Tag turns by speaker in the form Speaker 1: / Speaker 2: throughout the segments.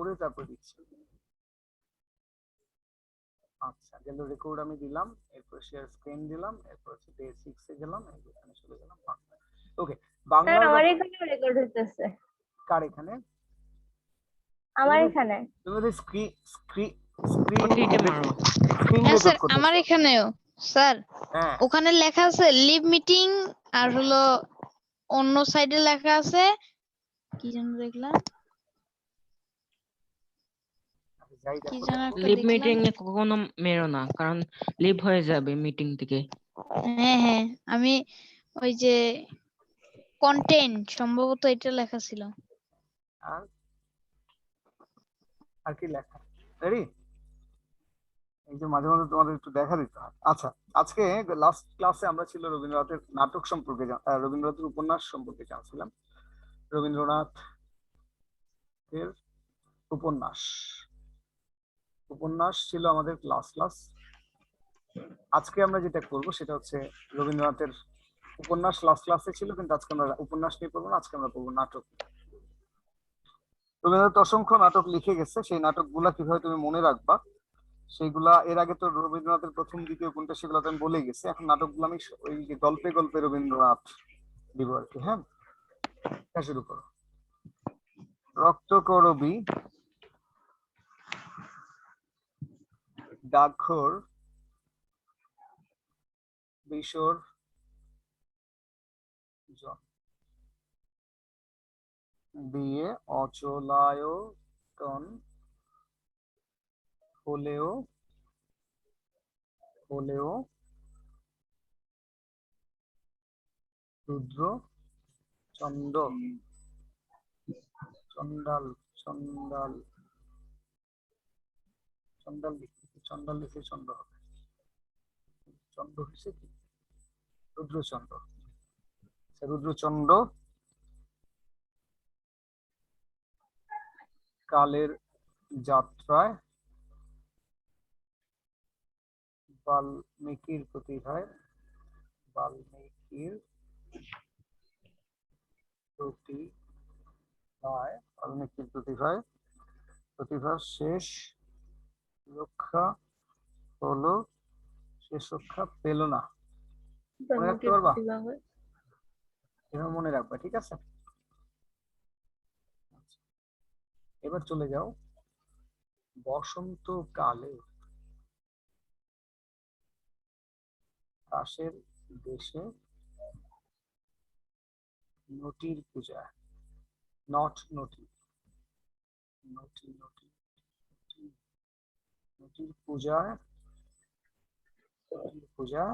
Speaker 1: করে তারপর দিচ্ছি। আচ্ছা, গেল রেকর্ড আমি দিলাম, এরপর শেয়ার স্ক্রিন দিলাম, এরপর হচ্ছে ডে 6 এ গেলাম, এখানে চলে গেলাম বাংলা। ওকে, বাংলার
Speaker 2: আমার এখানে রেকর্ড হইতেছে।
Speaker 1: কার এখানে?
Speaker 2: আমার এখানে।
Speaker 1: তুমি তো স্ক্রিন
Speaker 3: স্যার আমার এখানেও স্যার
Speaker 1: হ্যাঁ
Speaker 3: ওখানে লেখা আছে লিভ মিটিং, আর হলো অন্য সাইডে লেখা আছে কি যেন দেখলাম,
Speaker 1: যাই
Speaker 3: কি
Speaker 1: দেখো,
Speaker 3: যেন একটা
Speaker 4: লিভ
Speaker 3: দেখলাম।
Speaker 4: মিটিং এ কখনো মেরো না, কারণ লিভ হয়ে যাবে মিটিং থেকে।
Speaker 3: হ্যাঁ হ্যাঁ, আমি ওই যে কন্টেন্ট সম্ভবত এটা লেখা ছিল।
Speaker 1: আর আর কি লেখা রেডি? এই যে মাঝে মাঝে তোমাদের একটু দেখা দিতে হয়। আচ্ছা, আজকে লাস্ট ক্লাসে আমরা ছিল রবীন্দ্রনাথের নাটক সম্পর্কে, রবীন্দ্রনাথের উপন্যাস সম্পর্কে জানছিলাম। রবীন্দ্রনাথ এর উপন্যাস উপন্যাস ছিল আমাদের ক্লাস। আজকে আমরা যেটা করব সেটা হচ্ছে রবীন্দ্রনাথের উপন্যাস লাস্ট ক্লাসে ছিল, কিন্তু আজকে আমরা উপন্যাস নিয়ে পড়বো না, আজকে আমরা পড়বো নাটক। রবীন্দ্রনাথ অসংখ্য নাটক লিখে গেছে, সেই নাটকগুলা কিভাবে তুমি মনে রাখবা সেইগুলা, এর আগে তো রবীন্দ্রনাথের প্রথম দ্বিতীয় কোনটা সেগুলো তো আমি বলে গেছি। এখন নাটকগুলো আমি ওই যে গল্পে গল্পে রবীন্দ্রনাথ দিব আর কি। হ্যাঁ, শুরু করো। রক্তকরবী, ডাকঘর, বিসর্জন দিয়ে অচলায়তন হলেও রুদ্র চন্ড চন্ডাল চন্ডাল চন্ডাল লিখে চন্ড হবে, চন্ড হচ্ছে কি রুদ্রচন্ড। রুদ্রচন্ড কালের যাত্রায় বাল্মীকির প্রতিভায় প্রতিভার শেষ রক্ষা হলো, শেষ রক্ষা পেল না। মনে রাখতে পারবা? এভাবে মনে রাখবা, ঠিক আছে? এবার চলে যাও বসন্তকালে পাশের দেশে নটির পূজা, নটির পূজা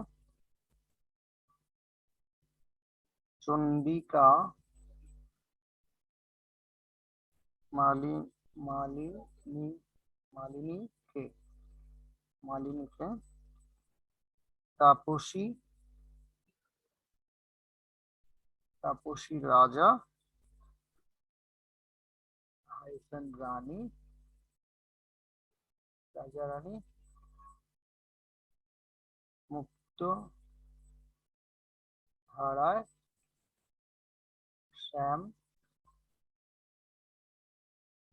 Speaker 1: চন্ডিকা মালিনীকে তাপসী রাজা রানী মুক্ত ধারায় শ্যাম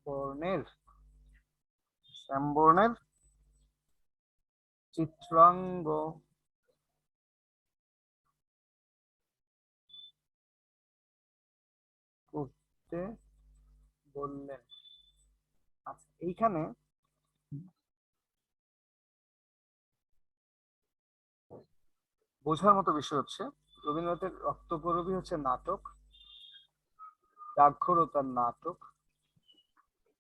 Speaker 1: বর্ণের চিত্রাঙ্গ করতে বললেন। আচ্ছা, এইখানে বোঝার মতো বিষয় হচ্ছে রবীন্দ্রনাথের রক্তকরবী হচ্ছে নাটক, ডাকঘরও তার নাটক,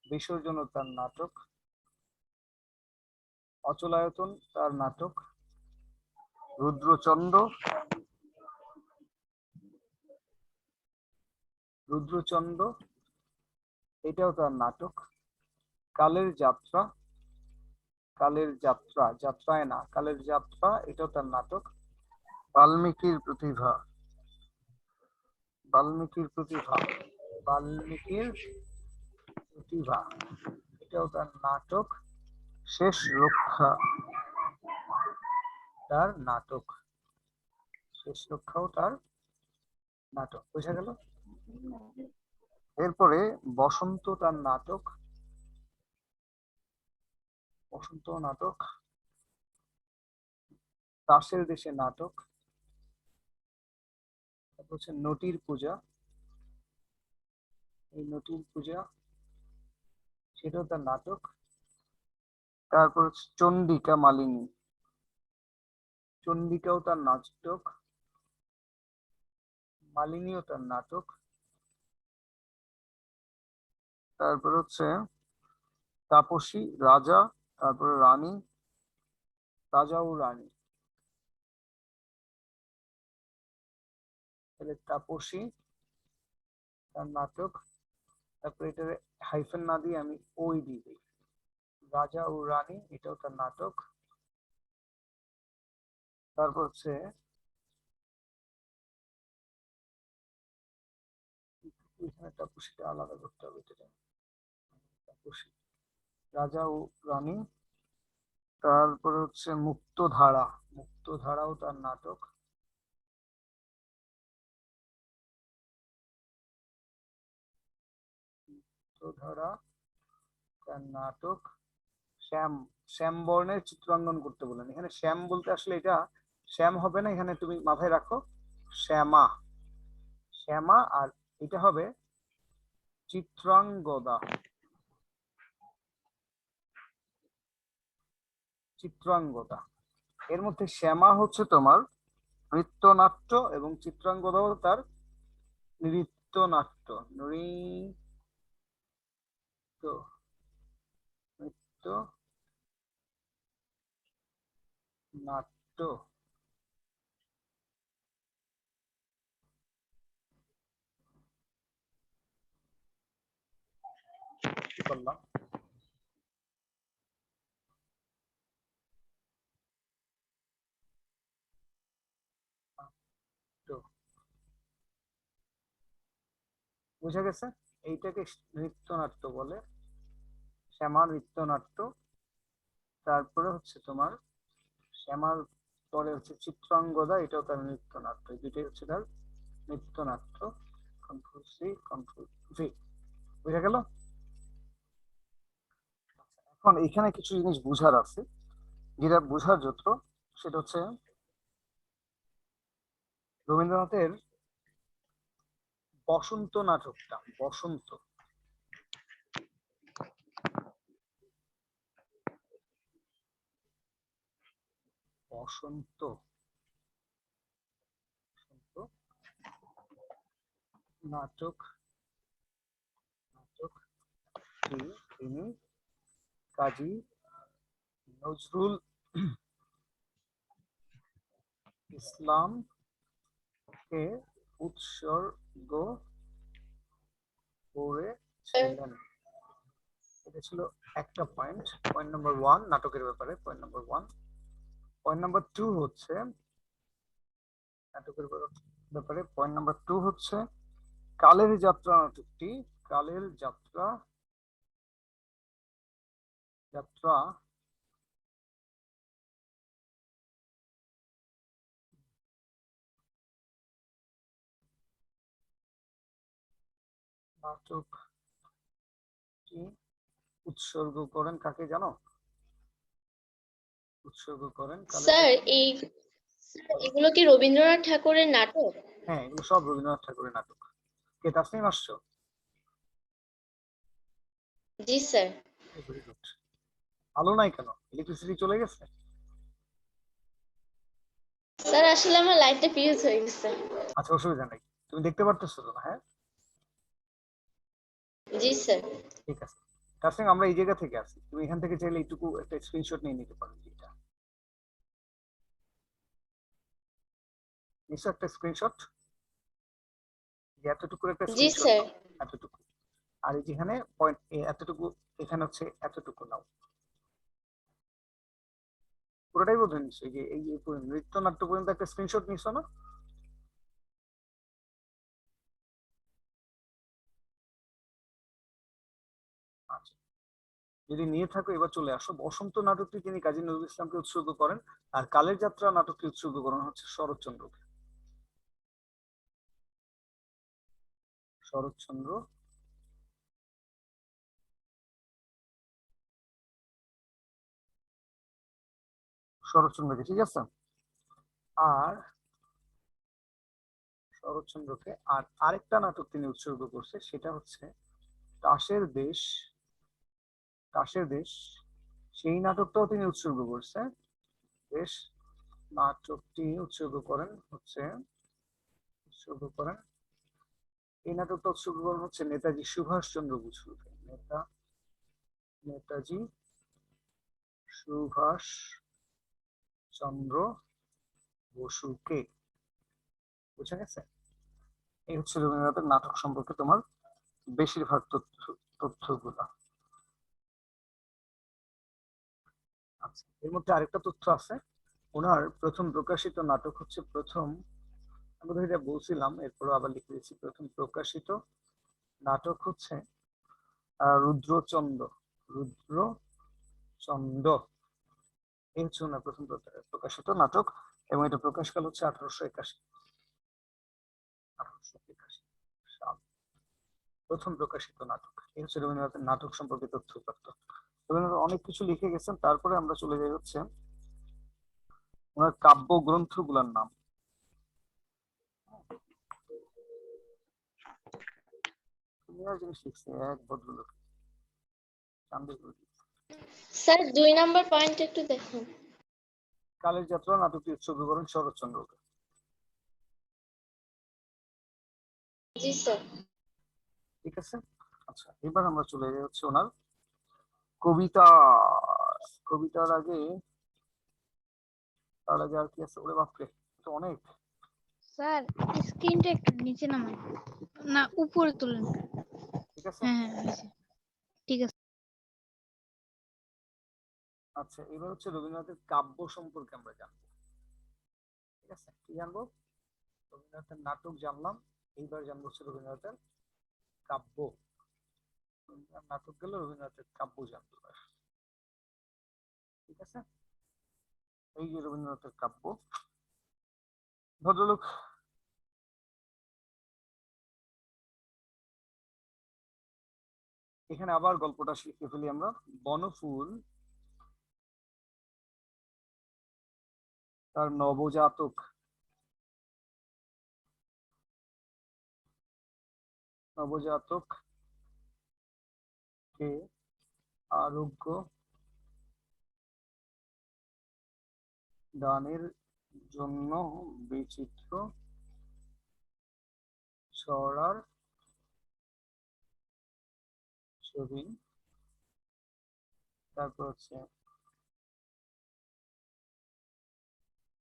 Speaker 1: বিসর্জনও তার নাটক, অচলায়তন তার নাটক, রুদ্রচন্ড এটাও তার নাটক, কালের যাত্রা এটাও তার নাটক, বাল্মীকির প্রতিভা এটাও তার নাটক, শেষ রক্ষা তার নাটক, বোঝা গেল? এরপরে বসন্ত তার নাটক, বসন্ত নাটক, তাসের দেশে নাটক, তারপর হচ্ছে নটির পূজা, এই নটির পূজা সেটাও তার নাটক। তারপর হচ্ছে চন্ডিকা মালিনী, চন্ডিকাও তার নাটক, মালিনীও তার নাটক। তারপর হচ্ছে তাপসী রাজা, তারপরে রানী, রাজা ও রানী, তাহলে তাপসী তার নাটক। তারপরে এটা হাইফেন না দিয়ে আমি ওই দিয়ে দিই, রাজা ও রানী এটাও তার নাটক। তারপর হচ্ছে এখানে তাপসীটা আলাদা করতে হবে, এটা তাপসী রাজা ও রানী। তারপরে হচ্ছে মুক্তধারা, মুক্তধারাও তার নাটক। মুক্তধারা তার নাটক। শ্যাম, শ্যাম বর্ণের চিত্রাঙ্কন করতে বলেন, এখানে শ্যাম বলতে আসলে এটা শ্যাম হবে না, এখানে তুমি মাথায় রাখো শ্যামা, শ্যামা, আর এটা হবে চিত্রাঙ্গদা, চিত্রাঙ্গদা। এর মধ্যে শ্যামা হচ্ছে তোমার নৃত্যনাট্য এবং চিত্রাঙ্গদাও তার নৃত্যনাট্য, নৃত্য নাট্য। কি করলাম? নাট্য। বুঝা গেছে? এইটাকে নৃত্যনাট্য বলে, শ্যামা নৃত্যনাট্য। তারপরে হচ্ছে তোমার শ্যামার পরে হচ্ছে চিত্রাঙ্গদা, এটাও তার নৃত্যনাট্য, এই দুটোই হচ্ছে তার নৃত্যনাট্য। Control C, control V. বুঝা গেল? এখন এখানে কিছু জিনিস বুঝার আছে, যেটা বুঝার যত্র, সেটা হচ্ছে রবীন্দ্রনাথের বসন্ত নাটকটা, বসন্ত, বসন্ত, বসন্ত নাটক, নাটক তিনি কাজী নজরুল ইসলামকে উৎসর্গ করেছিলেন। এটা ছিল একটা পয়েন্ট, পয়েন্ট নাম্বার 1 নাটকের ব্যাপারে, পয়েন্ট নাম্বার 1। পয়েন্ট নাম্বার 2 হচ্ছে নাটকের ব্যাপারে, পয়েন্ট নাম্বার 2 হচ্ছে কালের যাত্রা নাটকটি, কালের যাত্রা, যাত্রা নাটকটি উৎসর্গ করেন কাকে জানো? উৎসর্গ করেন কালের
Speaker 5: স্যার এগুলো কি রবীন্দ্রনাথ ঠাকুরের নাটক?
Speaker 1: হ্যাঁ, এগুলো সব রবীন্দ্রনাথ ঠাকুরের নাটক। কে তাসনিম আসছো?
Speaker 5: জি স্যার।
Speaker 1: Very good. আলো নাই কেন? ইলেকট্রিসিটি চলে গেছে?
Speaker 5: স্যার আসলে আমার লাইটটা ফিউজ হয়ে গেছে।
Speaker 1: আচ্ছা, অসুবিধা নেই, তুমি দেখতে পারতেছো তো না? হ্যাঁ,
Speaker 5: জি স্যার।
Speaker 1: ঠিক আছে। তাসনিম, আমরা এই জায়গা থেকে আসি, তুমি এখান থেকে চাইলে এইটুকু একটা স্ক্রিনশট নিয়ে নিতে পারো। এটা নিশ্চয় একটা স্ক্রিনশট, এতটুকুর একটা
Speaker 5: জি
Speaker 1: স্ক্রিনশট
Speaker 5: স্যার।
Speaker 1: নাও, এতটুকু। আর এই যেখানে পয়েন্ট এতটুকু, এখানে হচ্ছে এতটুকু নাও, পুরোটাই বোধ হয় নিশ্চয়ই, যে এই নৃত্য নাট্য পর্যন্ত একটা স্ক্রিনশট নিছো না? আচ্ছা, যদি নিয়ে থাকো এবার চলে আসো। বসন্ত নাটকটি তিনি কাজী নজরুল ইসলামকে উৎসর্গ করেন, আর কালের যাত্রা নাটকটি উৎসর্গ করেন হচ্ছে শরৎচন্দ্রকে, শরৎচন্দ্র। শরৎচন্দ্রকে, ঠিক আছে। আর শরৎচন্দ্রকে আর আরেকটা নাটক তিনি উৎসর্গ করছে, সেটা হচ্ছে তাসের দেশ। তাসের দেশ, সেই নাটকটাও তিনি উৎসর্গ করছে। দেশ নাটকটি উৎসর্গ করেন এই নাটকটা উৎসর্গ করেন হচ্ছে নেতাজি সুভাষচন্দ্র বসুকে। নেতাজি সুভাষ চন্দ্র বসুকে। বুঝা গেছে? এই হচ্ছে রবীন্দ্রনাথের নাটক সম্পর্কে তোমার বেশিরভাগ তথ্যগুলা। আচ্ছা, এর মধ্যে আরেকটা তথ্য আছে, ওনার প্রথম প্রকাশিত নাটক হচ্ছে আমি তো এটা বলছিলাম, এরপর আবার লিখে দিয়েছি, প্রথম প্রকাশিত নাটক হচ্ছে রুদ্রচন্দ্র। রুদ্রচন্দ্র, এই হচ্ছে ওনার প্রথম প্রকাশিত নাটক, এবং এটা প্রকাশকাল হচ্ছে 1881 সাল। প্রথম প্রকাশিত নাটক। এই হচ্ছে রবীন্দ্রনাথের নাটক সম্পর্কে তথ্যপাত্র। রবীন্দ্রনাথ অনেক কিছু লিখে গেছেন। তারপরে আমরা চলে যাই হচ্ছে ওনার কাব্য গ্রন্থগুলোর নাম। জিনিস লিখছে এক ভদ্রলোক,
Speaker 5: স্যার 2 নাম্বার পয়েন্ট একটু দেখুন।
Speaker 1: কালের যাত্রা নাটকটি উৎসর্গ করেন শরৎচন্দ্রকে।
Speaker 5: জি স্যার।
Speaker 1: ঠিক আছে। আচ্ছা, এবার আমরা চলে যাই হচ্ছে ওনার কবিতা। কবিতার আগে তার আগে আর কি আছে? ওরে বাপরে, তো অনেক।
Speaker 3: স্যার স্ক্রিনটা একটু নিচে নামান, না উপরে তুলেন।
Speaker 1: ঠিক আছে।
Speaker 3: হ্যাঁ হ্যাঁ হয়েছে। ঠিক আছে।
Speaker 1: আচ্ছা, এবার হচ্ছে রবীন্দ্রনাথের কাব্য সম্পর্কে আমরা জানবো। ঠিক আছে, কি জানবো? রবীন্দ্রনাথের নাটক জানলাম, এইবার জানবো হচ্ছে রবীন্দ্রনাথের কাব্য। নাটক গেল, রবীন্দ্রনাথের কাব্য জানবো এবার। ঠিক আছে, এই যে রবীন্দ্রনাথের কাব্য। ভদ্রলোক এখানে আবার গল্পটা শিখে ফেলি আমরা। বনফুল তার নবজাতক কে আরোগ্য দানের জন্য বিচিত্র ছড়ার ছবি, তারপর হচ্ছে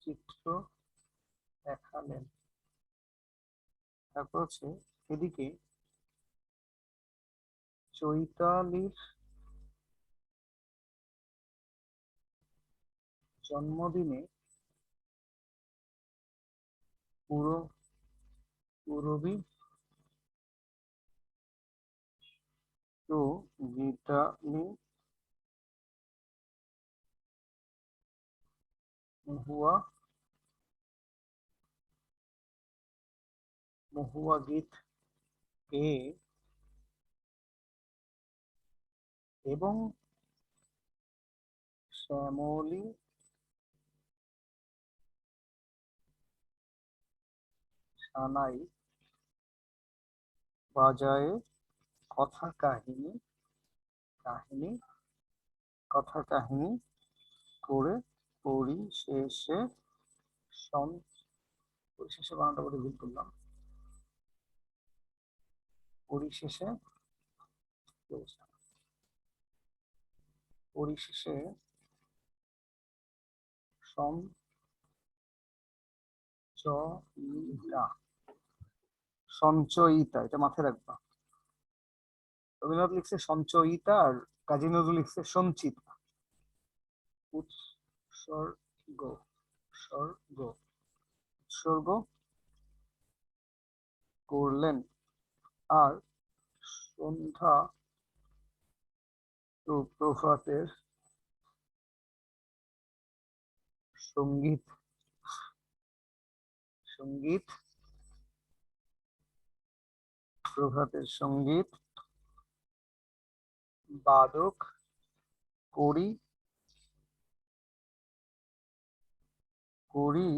Speaker 1: চিত্র দেখালেন। তারপর হচ্ছে এদিকে চৈতালির জন্মদিনে পূরবী তো গীতালি মহুয়া গীত এ এবং শ্যামলী সানাই বাজায়ে কথা কাহিনী করে পরিশেষে বানানটা বলে ভুল করলাম। পরিশেষে সঞ্চয়িতা, এটা মাথায় রাখবা। রবীন্দ্রনাথ লিখছে সঞ্চয়িতা, আর কাজী নজরুল লিখছে সঞ্চিতা। উৎসর্গ করলেন। আর সন্ধ্যা প্রভাতের সঙ্গীত বাদক করি করি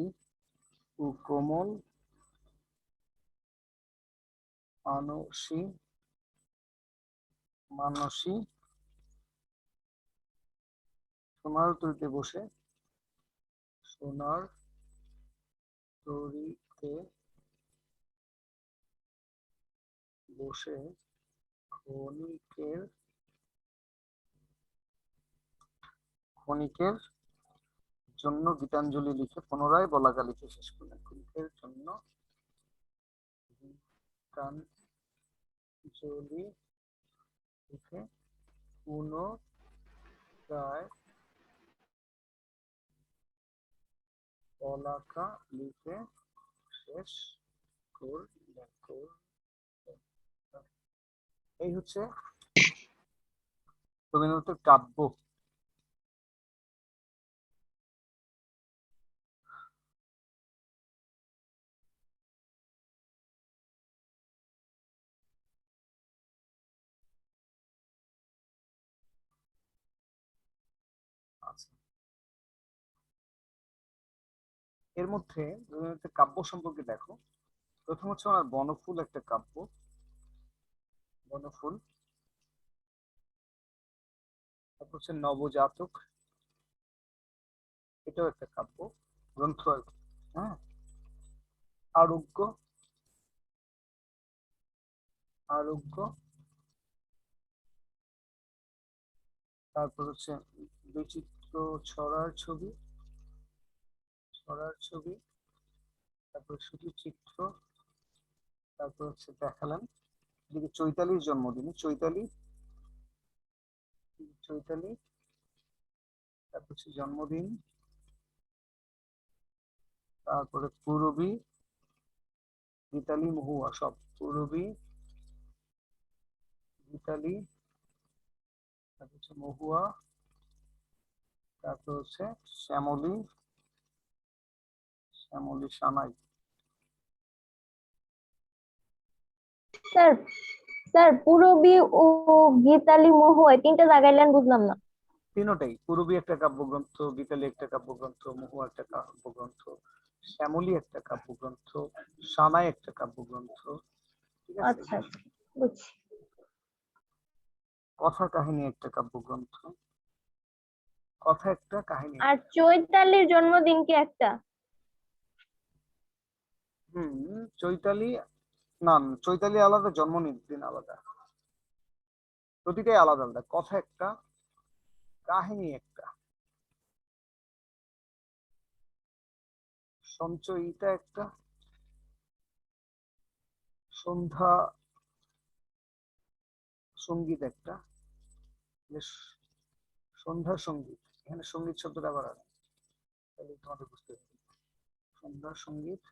Speaker 1: ও কোমল মানসী মানসী সোনার তরিতে বসে সোনার তরিতে বসে ক্ষণিকের ক্ষণিকের জন্য গীতাঞ্জলি লিখে পুনরায় বলাকা লিখে শেষ করলেন। ক্ষণিকের জন্য গীতাঞ্জলি লিখে পুনরায় বলাকা লিখে শেষ করলেন। এই হচ্ছে রবীন্দ্রনাথের কাব্য। আচ্ছা, এর মধ্যে রবীন্দ্রনাথের কাব্য সম্পর্কে দেখো। প্রথম হচ্ছে ওনার বনফুল একটা কাব্য, বনফুল। তারপর হচ্ছে নবজাতক, এটাও একটা কাব্য গ্রন্থ আর কি। হ্যাঁ, আরোগ্য, আরোগ্য। তারপর হচ্ছে বিচিত্র ছড়ার ছবি, ছড়ার ছবি। তারপর শুধু চিত্র। তারপর হচ্ছে দেখালাম এদিকে চৈতালির জন্মদিনে, চৈতালি, চৈতালি। তারপর হচ্ছে জন্মদিন। তারপরে পূরবী, গীতালি, মহুয়া, সব পূরবী, গীতালি। তারপর হচ্ছে মহুয়া। তারপর হচ্ছে শ্যামলী, শ্যামলী সানাই।
Speaker 2: স্যার স্যার পূরবী ও গীতালি মহুয়া এই তিনটা লাগাইলেন বুঝলাম না।
Speaker 1: তিনটাই, পূরবী একটা কাব্যগ্রন্থ, গীতালি একটা কাব্যগ্রন্থ, মহুয়া একটা কাব্যগ্রন্থ, শ্যামলী একটা কাব্যগ্রন্থ, সানাই একটা কাব্যগ্রন্থ। ঠিক আছে।
Speaker 2: আচ্ছা আচ্ছা, বুঝছি।
Speaker 1: কথা কাহিনী একটা কাব্যগ্রন্থ, কথা একটা কাহিনী
Speaker 2: আর
Speaker 1: একটা।
Speaker 2: চৈতালির জন্মদিন কি একটা?
Speaker 1: চৈতালি, না না, চৈতালি আলাদা, জন্মদিন আলাদা, প্রতিটাই আলাদা আলাদা। কথা একটা, কাহিনী একটা। সঞ্চয়িতা একটা, সন্ধ্যা সঙ্গীত একটা। বেশ, সন্ধ্যা সঙ্গীত, এখানে সঙ্গীত শব্দটা আবার আছে, তাহলে তোমাদের বুঝতে হবে। সন্ধ্যা সঙ্গীত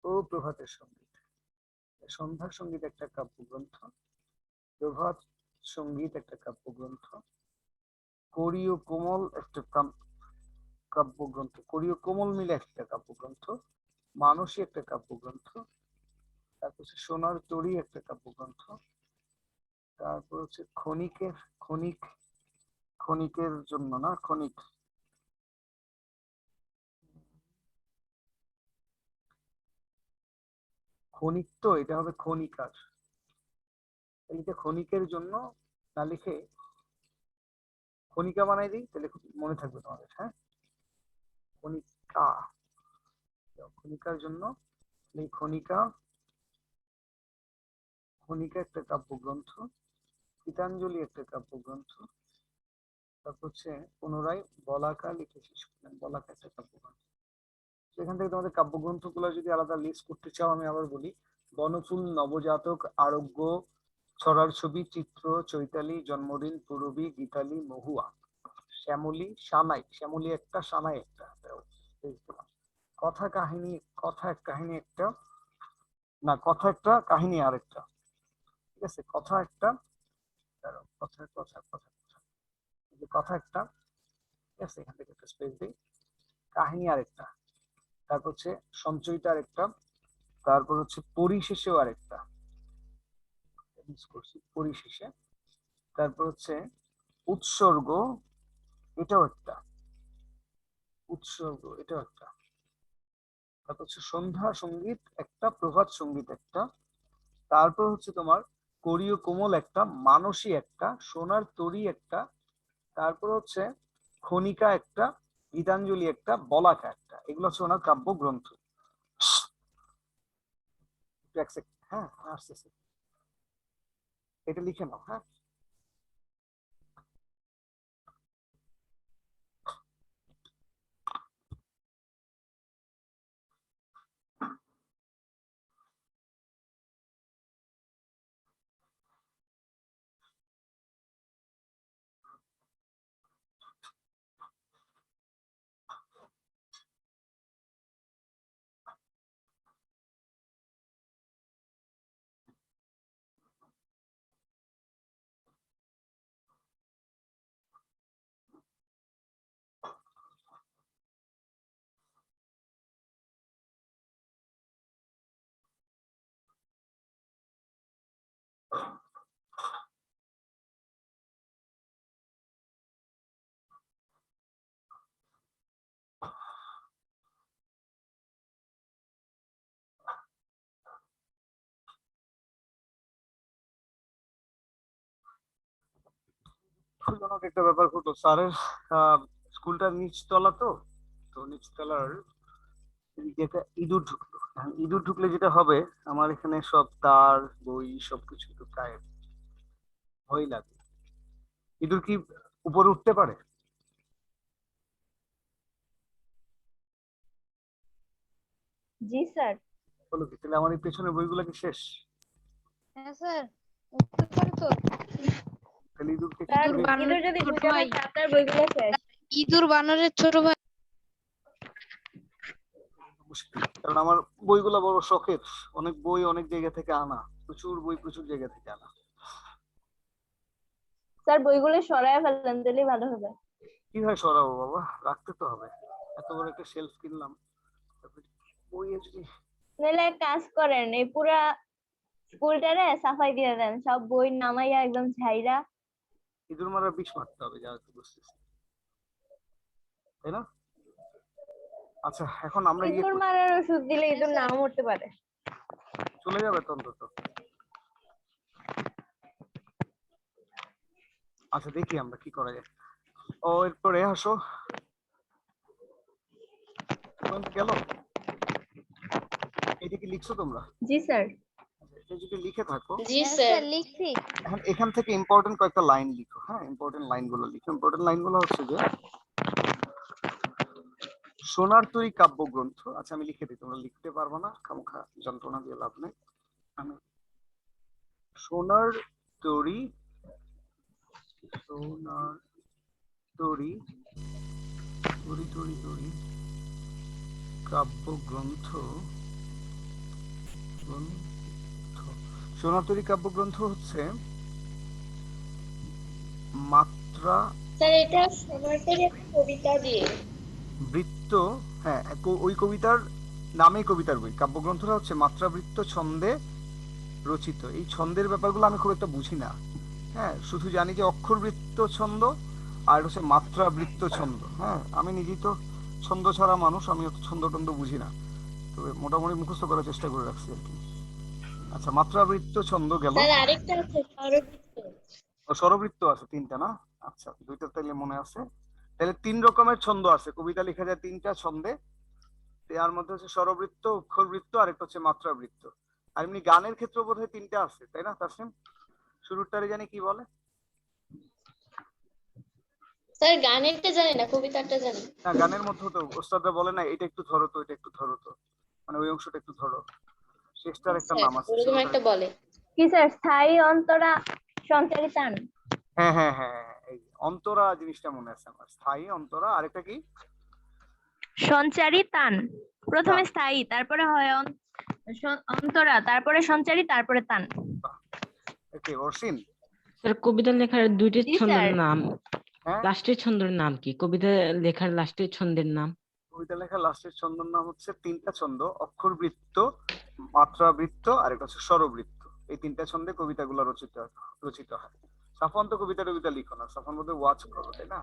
Speaker 1: ও প্রভাতের সঙ্গীত। সন্ধ্যা সঙ্গীত একটা কাব্যগ্রন্থ, প্রভাত সঙ্গীত একটা কাব্যগ্রন্থ, করি ও কোমল একটা কাব্যগ্রন্থ, করি ও কোমল মিলে একটা কাব্যগ্রন্থ, মানসী একটা কাব্যগ্রন্থ। তারপর হচ্ছে সোনার তরী একটা কাব্যগ্রন্থ। তারপর হচ্ছে ক্ষণিকের, ক্ষণিক, ক্ষণিকের জন্য না, ক্ষণিক, ক্ষণিক, তো এটা হবে ক্ষণিকার। এটা ক্ষণিকের জন্য না লিখে ক্ষণিকা বানাই দিই, তাহলে খুব মনে থাকবে তোমাদের। হ্যাঁ, ক্ষণিকা, ক্ষণিকার জন্য এই ক্ষণিকা, ক্ষণিকা একটা কাব্যগ্রন্থ, গীতাঞ্জলি একটা কাব্যগ্রন্থ। তারপর হচ্ছে পুনরায় বলাকা লিখে শেষ করলেন, বলাকা একটা কাব্যগ্রন্থ। সেখান থেকে তোমাদের কাব্যগ্রন্থ গুলো যদি আলাদা লিস্ট করতে চাও, আমি আবার বলি, বনফুল, নবজাতক, আরোগ্য, ছড়ার ছবি, চিত্র, চৈতালি, জন্মদিন, পূরবী, গীতালি, মহুয়া, শ্যামলী, সানাই, শ্যামলী একটা, সানাই একটা। কথা কাহিনী, কথা এক কাহিনী একটা, না কথা একটা কাহিনী আরেকটা। ঠিক আছে, কথা একটা, কথা কথা কথা কথা, কথা একটা। ঠিক আছে, এখান থেকে একটা স্পেস দিই, কাহিনী আরেকটা। তারপর হচ্ছে সঞ্চয়িতা আরেকটা। তারপর হচ্ছে পরিশেষেও আরেকটা, মিস করছি, পরিশেষে। তারপর হচ্ছে উৎসর্গ, এটাও একটা, উৎসর্গ, এটা একটা। তারপর হচ্ছে সন্ধ্যা সঙ্গীত একটা, প্রভাত সঙ্গীত একটা, তারপর হচ্ছে তোমার কোরীয় কোমল একটা, মানসী একটা, সোনার তরী একটা, তারপর হচ্ছে খনিকা একটা, গীতাঞ্জলি একটা, বলাকা একটা। এগুলো হচ্ছে ওনার কাব্যগ্রন্থ। একটু এক সেকেন্ড, হ্যাঁ আসতেছে, এটা লিখে নাও। হ্যাঁ, দুঃখজনক একটা ব্যাপার ঘটলো স্যারের। স্কুলটা নিচতলা, তো তো নিচতলার এদিকে একটা ইঁদুর ঢুকলো। এখন ইঁদুর ঢুকলে যেটা হবে, আমার এখানে সব তার বই সবকিছু তো প্রায় ভয় লাগে। ইঁদুর কি উপরে উঠতে পারে?
Speaker 2: জি স্যার।
Speaker 1: বলো কি, তাহলে আমার এই পেছনের বইগুলো কি শেষ?
Speaker 3: হ্যাঁ স্যার, উঠতে পারে তো।
Speaker 1: তাহলে ইঁদুরকে কি
Speaker 2: স্যার
Speaker 3: ইঁদুর
Speaker 1: করে?
Speaker 3: বানরের
Speaker 2: ইঁদুর যদি
Speaker 3: ছোট
Speaker 2: ঢুকে
Speaker 3: ভাই।
Speaker 2: থাকে আপনার বইগুলো শেষ।
Speaker 3: ইঁদুর বানরের ছোট ভাই।
Speaker 1: মুশকিল, কারণ আমার বইগুলো বড় শখের। অনেক বই অনেক জায়গা থেকে আনা, প্রচুর বই প্রচুর জায়গা থেকে আনা।
Speaker 2: স্যার বইগুলো সরায় ফেলেন, তাহলেই ভালো হবে।
Speaker 1: কিভাবে সরাবো বাবা, রাখতে তো হবে। এত বড় একটা শেলফ কিনলাম, তারপরে বই যদি।
Speaker 2: নাহলে এক কাজ করেন, এই পুরা স্কুলটারে সাফাই দিয়ে দেন, সব বই নামাইয়া একদম ঝাইরা।
Speaker 1: ইঁদুর মারা বিষ মারতে হবে, যা একটু বুঝতেছি, তাই না? আচ্ছা, এখন আমরা ইয়ে
Speaker 2: ইঁদুর
Speaker 1: করি,
Speaker 2: মারার ওষুধ দিলে ইঁদুর নাও মরতে পারে।
Speaker 1: চলে যাবে তো অন্তত। আচ্ছা, দেখি আমরা কি করা যায়। ও এরপরে আসো, গেল। এটা কি লিখছো তোমরা?
Speaker 2: জি স্যার।
Speaker 1: এটা যদি লিখে থাকো,
Speaker 5: জি
Speaker 3: হ্যাঁ
Speaker 5: স্যার।
Speaker 3: স্যার, লিখছি।
Speaker 1: এখন এখান থেকে ইম্পর্টেন্ট কয়েকটা লাইন লিখো। হ্যাঁ, ইম্পর্টেন্ট লাইনগুলো লিখো। ইম্পর্টেন্ট লাইনগুলো হচ্ছে যে সোনার তরী কাব্যগ্রন্থ। আচ্ছা, আমি লিখে দিই, তোমরা লিখতে পারবো না, খামোখা যন্ত্রণা দিয়ে লাভ নেই। আমি সোনার তরী, সোনার তরী, তরী তরী তরী কাব্যগ্রন্থ, সোনার তরী কাব্যগ্রন্থ হচ্ছে মাত্রা
Speaker 5: স্যার এটা সমার্থের একটা কবিতা দিয়ে।
Speaker 1: বৃত্ত। হ্যাঁ, ওই কবিতার নামেই কবিতার বই। কাব্যগ্রন্থটা হচ্ছে মাত্রাবৃত্ত ছন্দে রচিত। এই ছন্দের ব্যাপারগুলো আমি খুব একটা বুঝি না। হ্যাঁ, শুধু জানি যে অক্ষরবৃত্ত ছন্দ আর হচ্ছে মাত্রাবৃত্ত ছন্দ। হ্যাঁ, আমি নিজেই তো ছন্দ ছাড়া মানুষ, আমি অত ছন্দ টন্দ বুঝি না, তবে মোটামুটি মুখস্থ করার চেষ্টা করে রাখছি আর কি। আচ্ছা, মাত্রাবৃত্ত ছন্দ গেল।
Speaker 5: স্যার আরেকটা আছে স্বরবৃত্ত।
Speaker 1: ও, স্বরবৃত্ত আছে তিনটা না? আচ্ছা, দুইটা তাইলে মনে আছে। তাহলে তিন রকমের ছন্দ আছে, কবিতা লেখা যায় তিনটা ছন্দে। তার মধ্যে হচ্ছে স্বরবৃত্ত, অক্ষরবৃত্ত, আর একটা হচ্ছে মাত্রাবৃত্ত। আর এমনি গানের ক্ষেত্রে বোধহয় তিনটা আছে, তাই না তাসিম? শুরুরটারে জানি কি বলে?
Speaker 5: স্যার গানেরটা জানি না, কবিতাটা জানি।
Speaker 1: না, গানের মধ্যে তো ওস্তাদরা বলে না, এটা একটু ধরো তো, এটা একটু ধরো তো, মানে ওই অংশটা একটু ধরো। শেষটার একটা
Speaker 5: স্যার
Speaker 1: নাম আছে,
Speaker 5: ওরকম
Speaker 1: শুরুটার
Speaker 5: একটা বলে।
Speaker 2: কি স্যার, স্থায়ী অন্তরা সঞ্চারী টান।
Speaker 1: হ্যাঁ হ্যাঁ হ্যাঁ হ্যাঁ, এই অন্তরা জিনিসটা মনে আছে আমার। স্থায়ী অন্তরা, আরেকটা কি?
Speaker 2: সঞ্চারী তান। প্রথমে
Speaker 1: টান।
Speaker 2: স্থায়ী, তারপরে হয় অন্তরা, তারপরে সঞ্চারী, তারপরে তান।
Speaker 1: ওকে, অর্শিন।
Speaker 4: স্যার কবিতা লেখার দুইটি
Speaker 2: জি
Speaker 4: ছন্দের
Speaker 2: স্যার।
Speaker 4: নাম,
Speaker 1: হ্যাঁ,
Speaker 4: লাস্টের ছন্দের নাম কি? কবিতা লেখার লাস্টের ছন্দের নাম?
Speaker 1: কবিতা লেখার লাস্টের ছন্দর নাম হচ্ছে তিনটা ছন্দ: অক্ষরবৃত্ত, মাত্রাবৃত্ত, আর একটা হচ্ছে স্বরবৃত্ত। এই তিনটা ছন্দে কবিতাগুলো রচিত হয়। সাফন তো কবিতা টবিতা লিখো না, সাফন বোধহয় ওয়াচ করো, তাই না?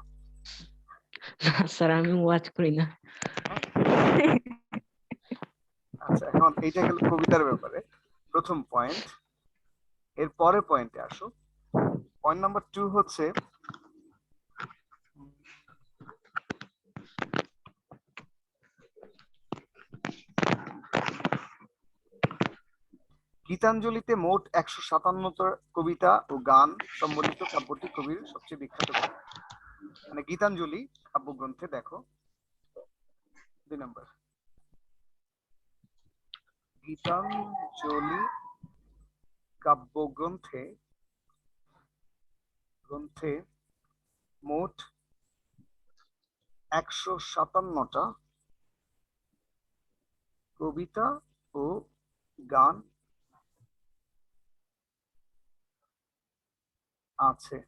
Speaker 4: স্যার আমি ওয়াচ করি না।
Speaker 1: আচ্ছা, এখন এইটা গেল কবিতার ব্যাপারে প্রথম পয়েন্ট। এর পরের পয়েন্টে আসো। পয়েন্ট নাম্বার 2 হচ্ছে গীতাঞ্জলিতে মোট 157টা কবিতা ও গান সম্বলিত কাব্যটি কবির সবচেয়ে বিখ্যাত গ্রন্থ। মানে গীতাঞ্জলি কাব্যগ্রন্থে দেখো 2 নম্বর, গীতাঞ্জলি কাব্যগ্রন্থে মোট 157টা কবিতা ও গান আছে।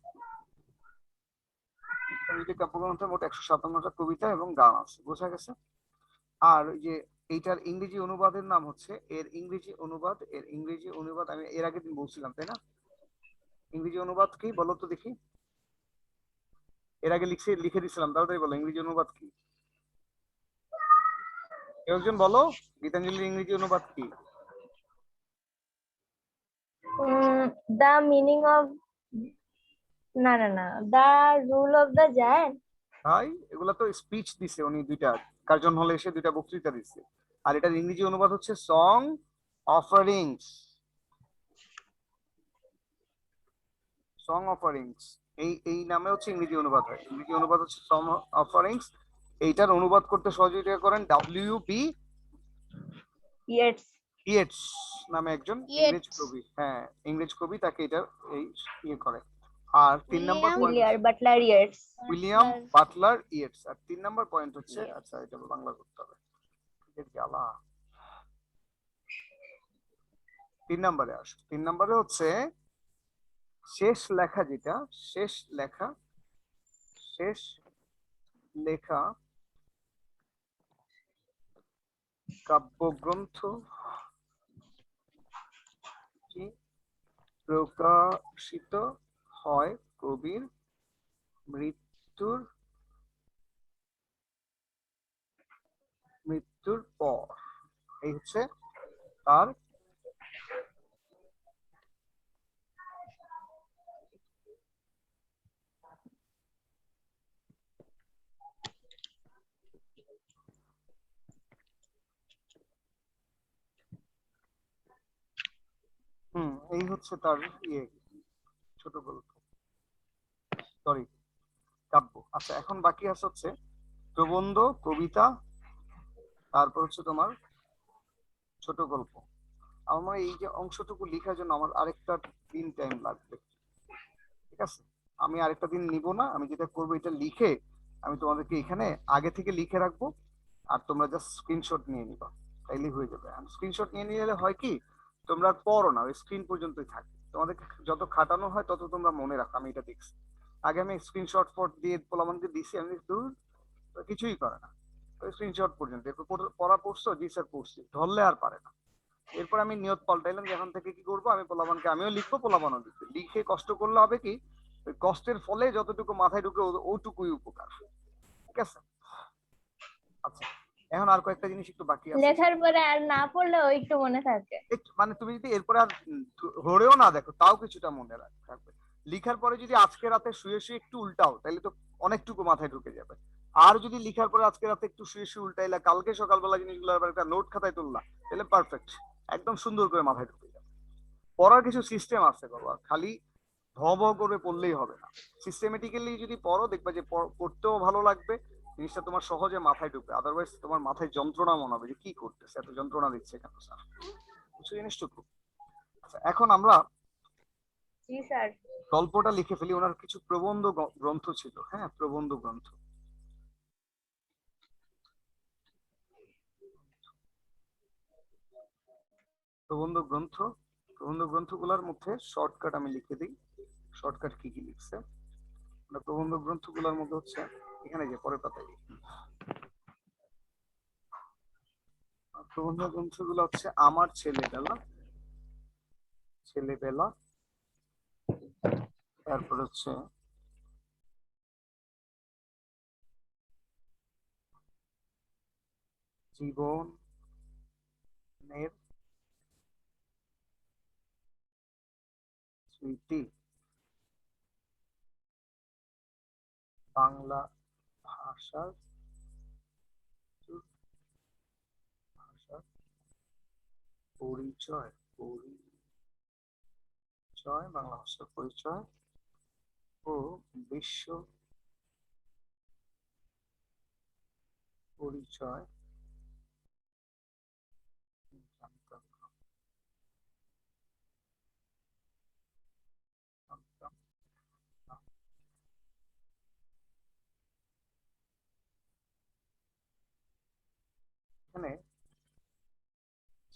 Speaker 1: গীতাঞ্জলি কাব্যগ্রন্থে মোট 157টা কবিতা এবং গান আছে, বোঝা গেছে? আর ওই যে এইটার ইংরেজি অনুবাদের নাম হচ্ছে, এর ইংরেজি অনুবাদ আমি এর আগের দিন বলছিলাম তাই না? ইংরেজি অনুবাদ কি বলো তো দেখি, এর আগে লিখে দিছিলাম, তাড়াতাড়ি বলো ইংরেজি অনুবাদ কি? কেউ একজন বলো গীতাঞ্জলির ইংরেজি অনুবাদ কি?
Speaker 2: দ্য মিনিং অফ, না না না, the rule of the giant.
Speaker 1: ভাই এগুলা তো স্পিচ দিছে উনি, দুইটা কার্জন হলে এসে দুইটা বক্তৃতা দিচ্ছে। আর এটার ইংরেজি অনুবাদ হচ্ছে সং অফারিংস। সং অফারিংস এই নামে হচ্ছে ইংরেজি অনুবাদ হয়। ইংরেজি অনুবাদ হচ্ছে সং অফারিংস। এইটার অনুবাদ করতে সহযোগিতা করেন W.B. ইয়েটস নামে একজন ইংরেজ
Speaker 3: ইয়েটস।
Speaker 1: কবি। হ্যাঁ, ইংরেজ কবি, তাকে এটা এই ইয়ে করে। আর 3 number point
Speaker 2: William Butler Yeats.
Speaker 1: William Butler Yeats. আর 3 নাম্বার পয়েন্ট হচ্ছে, আচ্ছা এটা বাংলা করতে হবে, এর জ্বালা। 3 নাম্বারে আসো। 3 নাম্বারে হচ্ছে শেষ লেখা, যেটা শেষ লেখা কাব্যগ্রন্থ প্রকাশিত হয় কবির মৃত্যুর পর। এই হচ্ছে তার এই হচ্ছে তার ইয়ে ছোট গল্প, সরি কাব্য। আচ্ছা, এখন বাকি আছে হচ্ছে প্রবন্ধ, কবিতা, তারপর হচ্ছে তোমার ছোট গল্প। আমার এই যে অংশটুকু লেখার জন্য আমার আরেকটা দিন টাইম লাগবে, ঠিক আছে? আমি আরেকটা দিন নিব না, আমি যেটা করবো এটা লিখে আমি তোমাদেরকে এখানে আগে থেকে লিখে রাখবো, আর তোমরা জাস্ট স্ক্রিনশট নিয়ে নিবা, তাইলেই হয়ে যাবে। স্ক্রিনশট নিয়ে নিলে হয় কি, তোমরা আর পড়ো না, ওই স্ক্রিন পর্যন্তই থাকে। তোমাদেরকে যত খাটানো হয় তত তোমরা মনে রাখো। আমি এটা দেখছি, আগে আমি স্ক্রিনশট ফট দিয়ে পোলামানকে দিছি, আমি দূর কিছুই করে না, ওই স্ক্রিনশট পর্যন্ত। এরপর পড়া পড়ছো, জি স্যার পড়ছি, ধরলে আর পারে না। এরপর আমি নিয়ত পাল্টাইলাম যে এখন থেকে কি করবো, আমি পোলাপানকে আমিও লিখবো, পোলাপানও লিখবে। লিখে কষ্ট করলে হবে কি, ওই কষ্টের ফলে যতটুকু মাথায় ঢুকে ওটুকুই উপকার, ঠিক আছে? আচ্ছা, এখন আর কয়েকটা জিনিস একটু বাকি আছে।
Speaker 2: লেখার পরে আর না পড়লেও একটু মনে থাকে।
Speaker 1: মানে তুমি যদি এরপরে আর ধরেও না দেখো, তাও কিছুটা মনে থাকবে। লিখার পরে যদি আজকে রাতে শুয়ে শুয়ে একটু উল্টাও, তাহলে তো অনেকটুকু মাথায় ঢুকে যাবে। আর যদি লিখার পরে আজকে রাতে একটু শুয়ে শুয়ে উল্টাইলা, কালকে সকালবেলা জিনিসগুলো আবার একটা নোট খাতায় তুললা, তাহলে পারফেক্ট, একদম সুন্দর করে মাথায় ঢুকে যাবে। পড়ার কিছু সিস্টেম আছে বাবা, খালি ভ ভ করে পড়লেই হবে না। সিস্টেমেটিক্যালি যদি পড়ো, দেখবে যে পড়তেও ভালো লাগবে, জিনিসটা তোমার সহজে মাথায় ঢুকবে। আদারওয়াইজ তোমার মাথায় যন্ত্রণা মনে হবে যে কি করতেছে, এত যন্ত্রণা দিচ্ছে কেন স্যার, বুঝছো জিনিসটুকু? আচ্ছা, এখন আমরা
Speaker 2: জি স্যার।
Speaker 1: গল্পটা লিখে ফেলি। ওনার কিছু প্রবন্ধ গ্রন্থ ছিল, হ্যাঁ প্রবন্ধ গ্রন্থ। প্রবন্ধ গ্রন্থগুলোর মধ্যে শর্টকাট আমি লিখে দিই, শর্টকাট কি কি লিখছে। প্রবন্ধ গ্রন্থগুলোর মধ্যে হচ্ছে এখানে যে পরের পাতায়, প্রবন্ধ গ্রন্থগুলো হচ্ছে আমার ছেলেবেলা, তারপর হচ্ছে জীবনের স্মৃতি বাংলা ভাষার পরিচয় বাংলা ভাষার পরিচয় ও বিশ্ব পরিচয় জানতাম না। এখানে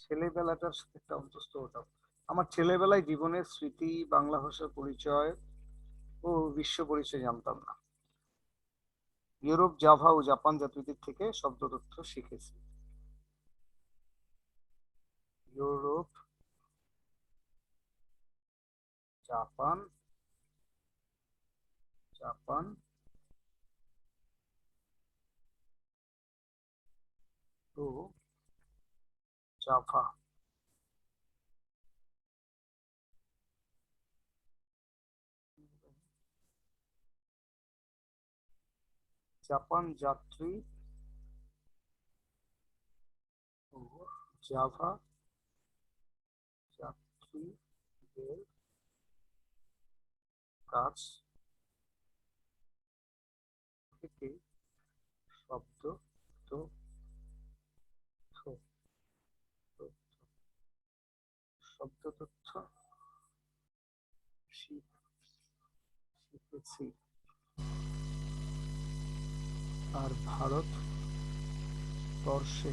Speaker 1: ছেলেবেলাটার সাথে একটা অন্তস্থ হতাম। আমার ছেলেবেলায় জীবনের স্মৃতি বাংলা ভাষার পরিচয় ও বিশ্ব পরিচয় জানতাম না। ইউরোপ, জাভা ও জাপান জাতিদের থেকে শব্দ তথ্য শিখেছি। ইউরোপ, জাপান ও জাভা জাপান যাত্রী ও জাভা যাত্রীদের কাছ থেকে শব্দ তথ্য শিখেছি। আর ভারতবর্ষে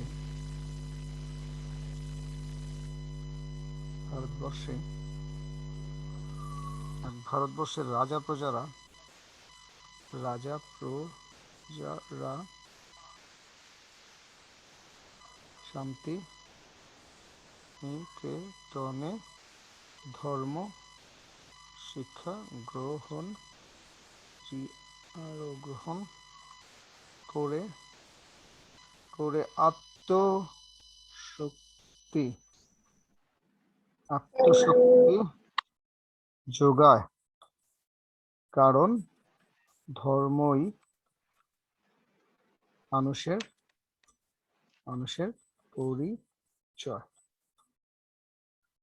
Speaker 1: ভারতবর্ষের রাজা প্রজারা শান্তি নিকেতনে ধর্ম শিক্ষা গ্রহণ করে আত্মশক্তি যোগায়, কারণ ধর্মই মানুষের পরিচয়।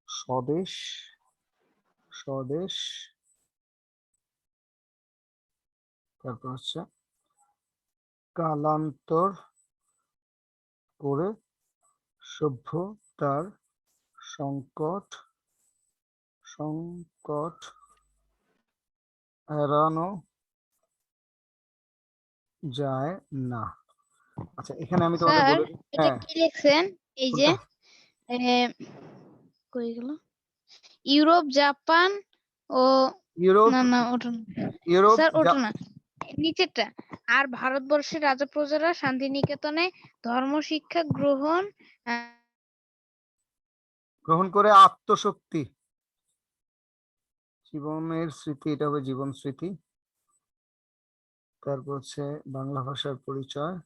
Speaker 1: স্বদেশ তারপর হচ্ছে কালান্তর করে সভ্যতার সংকট এড়ানো যায় না। আচ্ছা, এখানে আমি তোমাদের
Speaker 3: স্যার,
Speaker 1: বলে দিই।
Speaker 3: এটা
Speaker 1: হ্যাঁ,
Speaker 3: কি লিখছেন? এই যে কই গেল? ইউরোপ, জাপান ও
Speaker 1: ইউরোপ
Speaker 3: না ওটা না স্যার, ওটা না, নিচেরটা। আর ভারতবর্ষের রাজা প্রজারা শান্তিনিকেতনে ধর্ম শিক্ষা
Speaker 1: গ্রহণ করে আত্মশক্তি জীবনের স্মৃতি, এটা হবে জীবন স্মৃতি। তারপর হচ্ছে বাংলা ভাষার পরিচয়,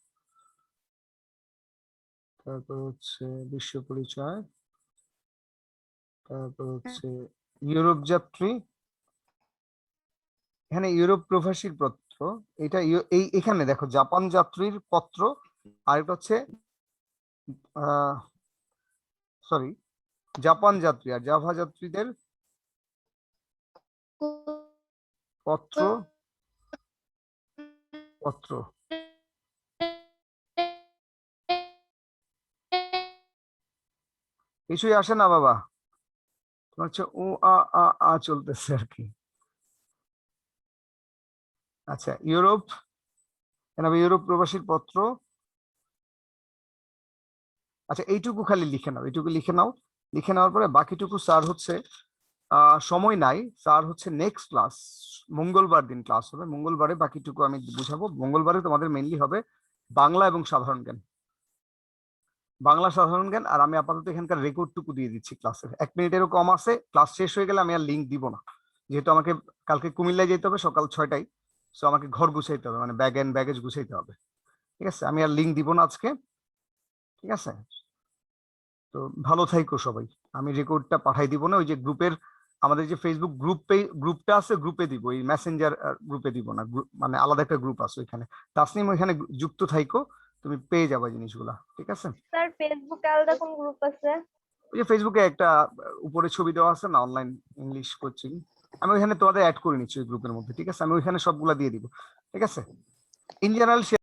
Speaker 1: তারপর হচ্ছে বিশ্ব পরিচয়, তারপর হচ্ছে ইউরোপ যাত্রী, এখানে ইউরোপ প্রবাসীর পত্র, এটা এখানে দেখো জাপান যাত্রীর পত্র, আর এটা হচ্ছে সরি জাপান যাত্রী আর জাভা যাত্রীদের পত্র কিছুই আসে না বাবা, তোমার হচ্ছে ও আ চলতেছে আর কি। আচ্ছা, ইউরোপ প্রবাসীর পত্র। আচ্ছা, এইটুকু খালি লিখে নাও, লিখে নেওয়ার পরে বাকিটুকু স্যার হচ্ছে সময় নাই, স্যার হচ্ছে নেক্সট ক্লাস মঙ্গলবার দিন ক্লাস হবে, মঙ্গলবারে বাকিটুকু আমি বুঝাবো। মঙ্গলবারে তোমাদের মেইনলি হবে বাংলা এবং সাধারণ জ্ঞান, আর আমি আপাতত এখানকার রেকর্ডটুকু দিয়ে দিচ্ছি ক্লাসের। 1 মিনিটেরও কম আছে, ক্লাস শেষ হয়ে গেলে আমি আর লিঙ্ক দিব না, যেহেতু আমাকে কালকে কুমিল্লায় যেতে হবে সকাল 6টায়, সো আমাকে ঘর গুছাইতে হবে, মানে ব্যাগ এন্ড ব্যাগেজ গুছাইতে হবে। ঠিক আছে, আমি আর লিঙ্ক দিব না আজকে। ঠিক আছে? তো ভালো থাইকো সবাই। আমি রেকর্ডটা পাঠাই দিব না, ওই যে গ্রুপের আমাদের যে ফেসবুক গ্রুপটা আছে গ্রুপে দিব, এই মেসেঞ্জার গ্রুপে দিব না, মানে আলাদা একটা গ্রুপ আছে ওইখানে। তাসনিম ওইখানে যুক্ত থাইকো, তুমি পেয়ে যাবে জিনিসগুলা, ঠিক আছে?
Speaker 2: স্যার ফেসবুকে আলাদা কোন গ্রুপ আছে?
Speaker 1: ওই যে ফেসবুকে একটা উপরে ছবি দেওয়া আছে না, অনলাইন ইংলিশ কোচিং, আমি ওইখানে তোমাদের অ্যাড করে নিচ্ছি ওই গ্রুপের মধ্যে, ঠিক আছে? আমি ওইখানে সবগুলা দিয়ে দিব, ঠিক আছে? In general